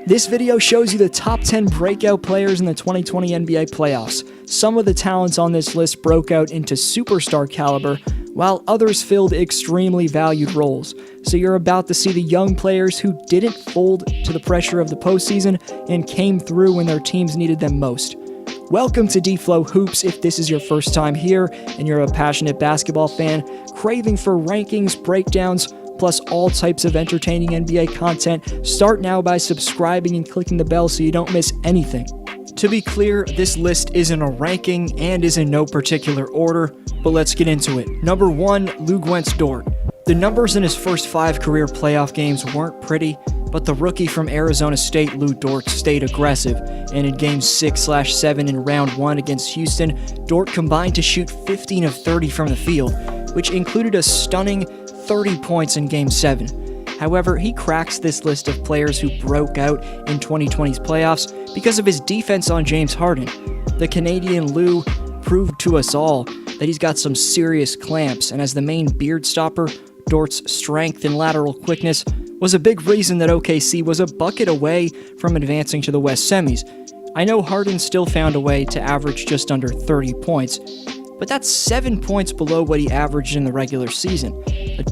This video shows you the top 10 breakout players in the 2020 NBA playoffs. Some of the talents on this list broke out into superstar caliber, while others filled extremely valued roles. So you're about to see the young players who didn't fold to the pressure of the postseason and came through when their teams needed them most. Welcome to D-Flow Hoops if this is your first time here and you're a passionate basketball fan, craving for rankings, breakdowns, plus all types of entertaining NBA content. Start now by subscribing and clicking the bell so you don't miss anything. To be clear, this list isn't a ranking and is in no particular order, but let's get into it. Number 1, Lu Dort. The numbers in his first 5 career playoff games weren't pretty, but the rookie from Arizona State, Lu Dort, stayed aggressive, and in games 6/7 in round 1 against Houston, Dort combined to shoot 15 of 30 from the field, which included a stunning 30 points in Game 7. However, he cracks this list of players who broke out in 2020's playoffs because of his defense on James Harden. The Canadian Lou proved to us all that he's got some serious clamps, and as the main beard stopper, Dort's strength and lateral quickness was a big reason that OKC was a bucket away from advancing to the West semis. I know Harden still found a way to average just under 30 points, but that's 7 points below what he averaged in the regular season.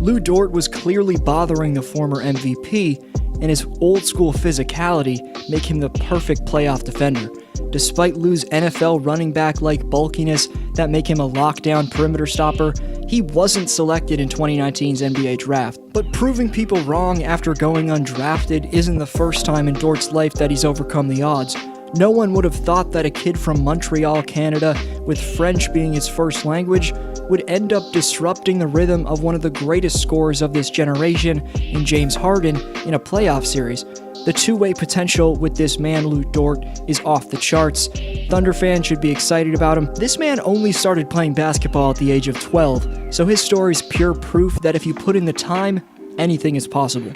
Lu Dort was clearly bothering the former MVP, and his old-school physicality make him the perfect playoff defender. Despite Lu's NFL running back-like bulkiness that make him a lockdown perimeter stopper, he wasn't selected in 2019's NBA draft. But proving people wrong after going undrafted isn't the first time in Dort's life that he's overcome the odds. No one would have thought that a kid from Montreal, Canada, with French being his first language, would end up disrupting the rhythm of one of the greatest scorers of this generation in James Harden in a playoff series. The two-way potential with this man, Lu Dort, is off the charts. Thunder fans should be excited about him. This man only started playing basketball at the age of 12, so his story is pure proof that if you put in the time, anything is possible.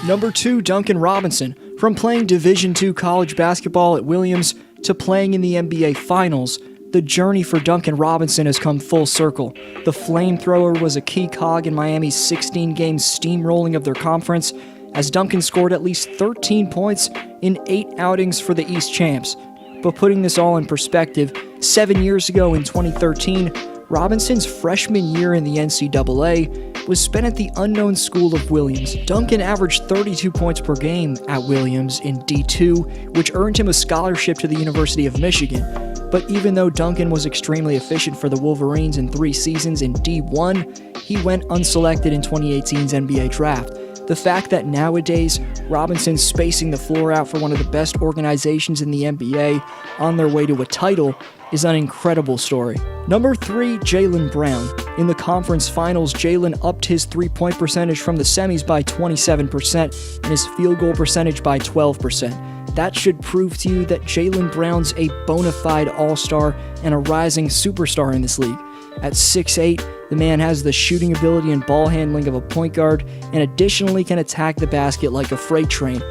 Number 2, Duncan Robinson. From playing Division II college basketball at Williams to playing in the NBA Finals, the journey for Duncan Robinson has come full circle. The flamethrower was a key cog in Miami's 16-game steamrolling of their conference, as Duncan scored at least 13 points in 8 outings for the East champs. But putting this all in perspective, 7 years ago in 2013, Robinson's freshman year in the NCAA was spent at the unknown school of Williams. Duncan averaged 32 points per game at Williams in D2, which earned him a scholarship to the University of Michigan. But even though Duncan was extremely efficient for the Wolverines in 3 seasons in D1, he went unselected in 2018's NBA draft. The fact that nowadays Robinson's spacing the floor out for one of the best organizations in the NBA on their way to a title is an incredible story. Number 3, Jaylen Brown. In the conference finals, Jaylen upped his three-point percentage from the semis by 27% and his field goal percentage by 12%. That should prove to you that Jaylen Brown's a bona fide all-star and a rising superstar in this league. At 6'8", the man has the shooting ability and ball handling of a point guard, and additionally can attack the basket like a freight train.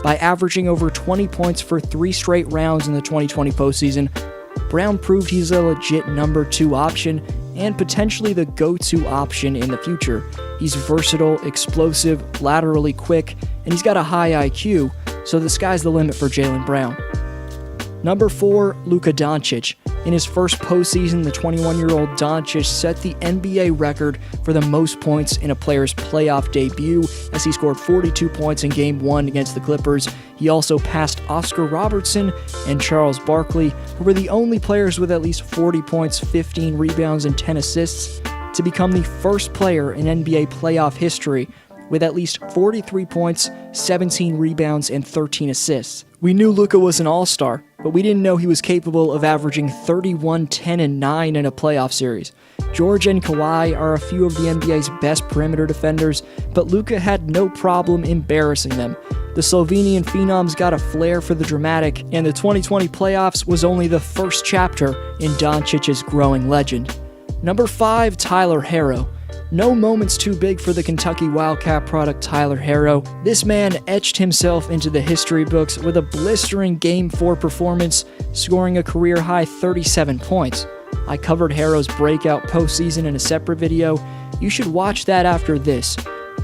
By averaging over 20 points for 3 straight rounds in the 2020 postseason, Brown proved he's a legit number 2 option and potentially the go-to option in the future. He's versatile, explosive, laterally quick, and he's got a high IQ, so the sky's the limit for Jaylen Brown. Number 4, Luka Doncic. In his first postseason, the 21-year-old Doncic set the NBA record for the most points in a player's playoff debut, as he scored 42 points in Game 1 against the Clippers. He also passed Oscar Robertson and Charles Barkley, who were the only players with at least 40 points, 15 rebounds, and 10 assists to become the first player in NBA playoff history with at least 43 points, 17 rebounds, and 13 assists. We knew Luka was an all-star, but we didn't know he was capable of averaging 31, 10, and 9 in a playoff series. George and Kawhi are a few of the NBA's best perimeter defenders, but Luka had no problem embarrassing them. The Slovenian Phenom's got a flair for the dramatic, and the 2020 playoffs was only the first chapter in Doncic's growing legend. Number 5, Tyler Herro. No moment's too big for the Kentucky Wildcat product Tyler Herro. This man etched himself into the history books with a blistering Game 4 performance, scoring a career-high 37 points. I covered Herro's breakout postseason in a separate video. You should watch that after this.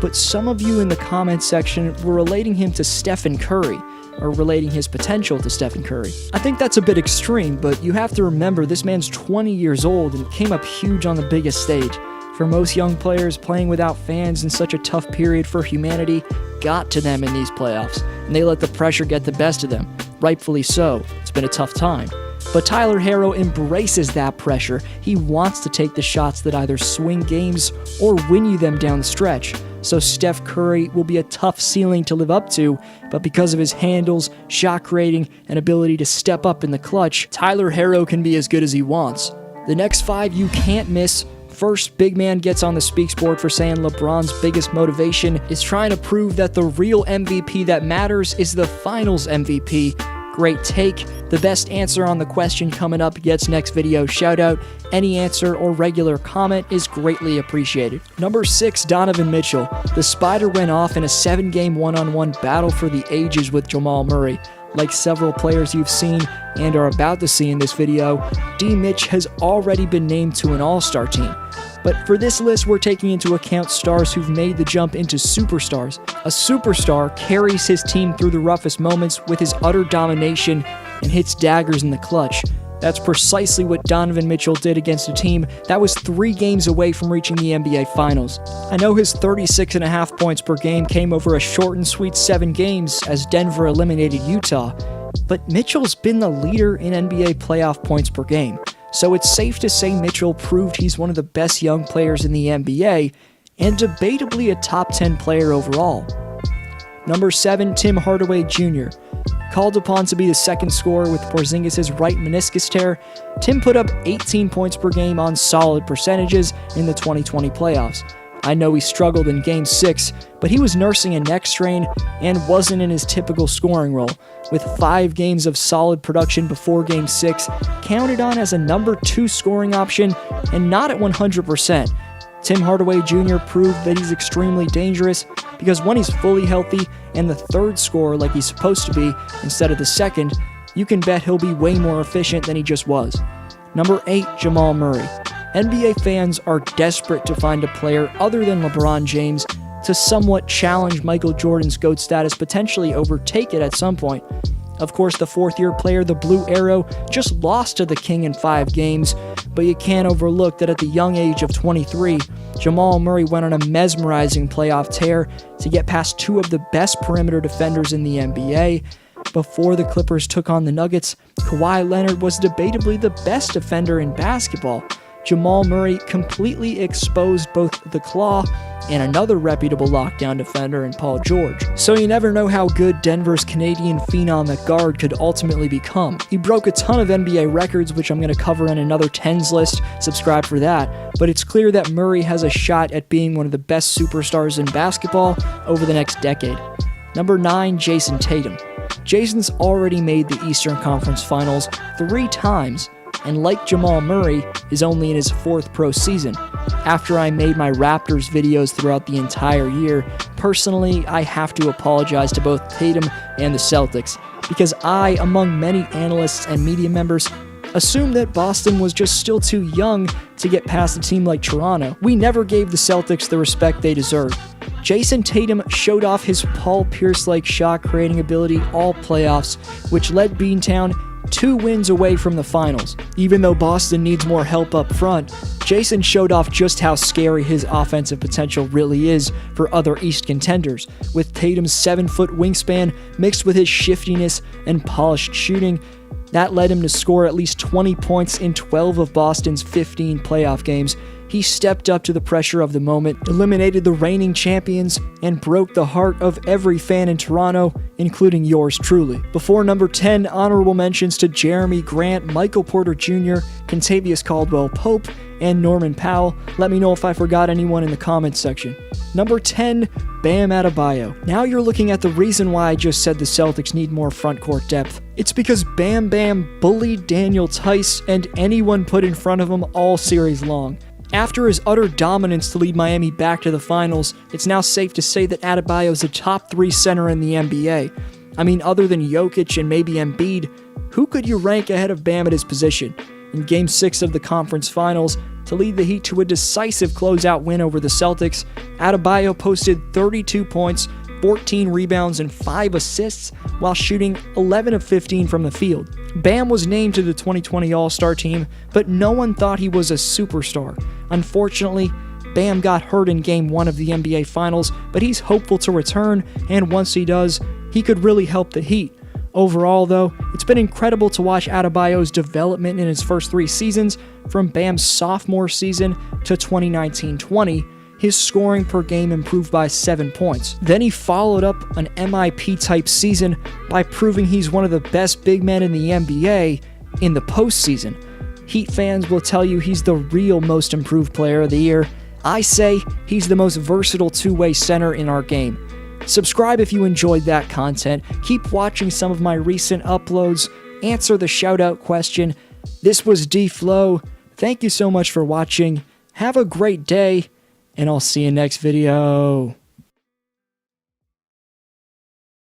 but some of you in the comment section were relating him to Stephen Curry, or relating his potential to Stephen Curry. I think that's a bit extreme, but you have to remember this man's 20 years old and came up huge on the biggest stage. For most young players, playing without fans in such a tough period for humanity got to them in these playoffs, and they let the pressure get the best of them. Rightfully so. It's been a tough time. But Tyler Herro embraces that pressure. He wants to take the shots that either swing games or win you them down the stretch. So Steph Curry will be a tough ceiling to live up to, but because of his handles, shot creating, and ability to step up in the clutch, Tyler Herro can be as good as he wants. The next 5 you can't miss. First, big man gets on the speaks board for saying LeBron's biggest motivation is trying to prove that the real MVP that matters is the finals MVP. Great take. The best answer on the question coming up gets next video shout out. Any answer or regular comment is greatly appreciated. Number 6, Donovan Mitchell. The Spider went off in a 7-game one-on-one battle for the ages with Jamal Murray. Like several players you've seen and are about to see in this video, D. Mitch has already been named to an all-star team. But for this list, we're taking into account stars who've made the jump into superstars. A superstar carries his team through the roughest moments with his utter domination and hits daggers in the clutch. That's precisely what Donovan Mitchell did against a team that was 3 games away from reaching the NBA Finals. I know his 36.5 points per game came over a short and sweet 7 games as Denver eliminated Utah, but Mitchell's been the leader in NBA playoff points per game. So it's safe to say Mitchell proved he's one of the best young players in the NBA, and debatably a top 10 player overall. Number 7, Tim Hardaway Jr. Called upon to be the second scorer with Porzingis' right meniscus tear, Tim put up 18 points per game on solid percentages in the 2020 playoffs. I know he struggled in Game 6, but he was nursing a neck strain and wasn't in his typical scoring role. With 5 games of solid production before Game 6, counted on as a number 2 scoring option and not at 100%. Tim Hardaway Jr. proved that he's extremely dangerous because when he's fully healthy and the third scorer like he's supposed to be instead of the second, you can bet he'll be way more efficient than he just was. Number 8, Jamal Murray. NBA fans are desperate to find a player other than LeBron James to somewhat challenge Michael Jordan's GOAT status, potentially overtake it at some point. Of course, the fourth-year player, the Blue Arrow, just lost to the King in 5 games, but you can't overlook that at the young age of 23, Jamal Murray went on a mesmerizing playoff tear to get past 2 of the best perimeter defenders in the NBA. Before the Clippers took on the Nuggets, Kawhi Leonard was debatably the best defender in basketball. Jamal Murray completely exposed both the Claw and another reputable lockdown defender in Paul George. So you never know how good Denver's Canadian phenom at guard could ultimately become. He broke a ton of NBA records, which I'm going to cover in another 10s list, subscribe for that, but it's clear that Murray has a shot at being one of the best superstars in basketball over the next decade. Number 9, Jason Tatum. Jason's already made the Eastern Conference Finals 3 times, and like Jamal Murray, is only in his 4th pro season. After I made my Raptors videos throughout the entire year, personally, I have to apologize to both Tatum and the Celtics, because I, among many analysts and media members, assumed that Boston was just still too young to get past a team like Toronto. We never gave the Celtics the respect they deserved. Jason Tatum showed off his Paul Pierce-like shot-creating ability all playoffs, which led Beantown 2 wins away from the finals. Even though Boston needs more help up front, Jason showed off just how scary his offensive potential really is for other East contenders. With Tatum's 7-foot wingspan mixed with his shiftiness and polished shooting, that led him to score at least 20 points in 12 of Boston's 15 playoff games. He stepped up to the pressure of the moment, eliminated the reigning champions, and broke the heart of every fan in Toronto, including yours truly. Before number 10, honorable mentions to Jeremy Grant, Michael Porter Jr., Kentavious Caldwell-Pope, and Norman Powell. Let me know if I forgot anyone in the comments section. Number 10, Bam Adebayo. Now you're looking at the reason why I just said the Celtics need more frontcourt depth. It's because Bam Bam bullied Daniel Tice and anyone put in front of him all series long. After his utter dominance to lead Miami back to the finals, it's now safe to say that Adebayo is a top 3 center in the NBA. I mean, other than Jokic and maybe Embiid, who could you rank ahead of Bam at his position? In Game 6 of the conference finals, to lead the Heat to a decisive closeout win over the Celtics. Adebayo posted 32 points, 14 rebounds, and 5 assists while shooting 11 of 15 from the field. Bam was named to the 2020 All-Star team, but no one thought he was a superstar. Unfortunately, Bam got hurt in Game 1 of the NBA Finals, but he's hopeful to return, and once he does, he could really help the Heat. Overall, though, it's been incredible to watch Adebayo's development in his first 3 seasons, from Bam's sophomore season to 2019-20. His scoring per game improved by 7 points. Then he followed up an MIP-type season by proving he's one of the best big men in the NBA in the postseason. Heat fans will tell you he's the real most improved player of the year. I say he's the most versatile two-way center in our game. Subscribe if you enjoyed that content. Keep watching some of my recent uploads. Answer the shout-out question. This was D-Flow. Thank you so much for watching. Have a great day, and I'll see you next video.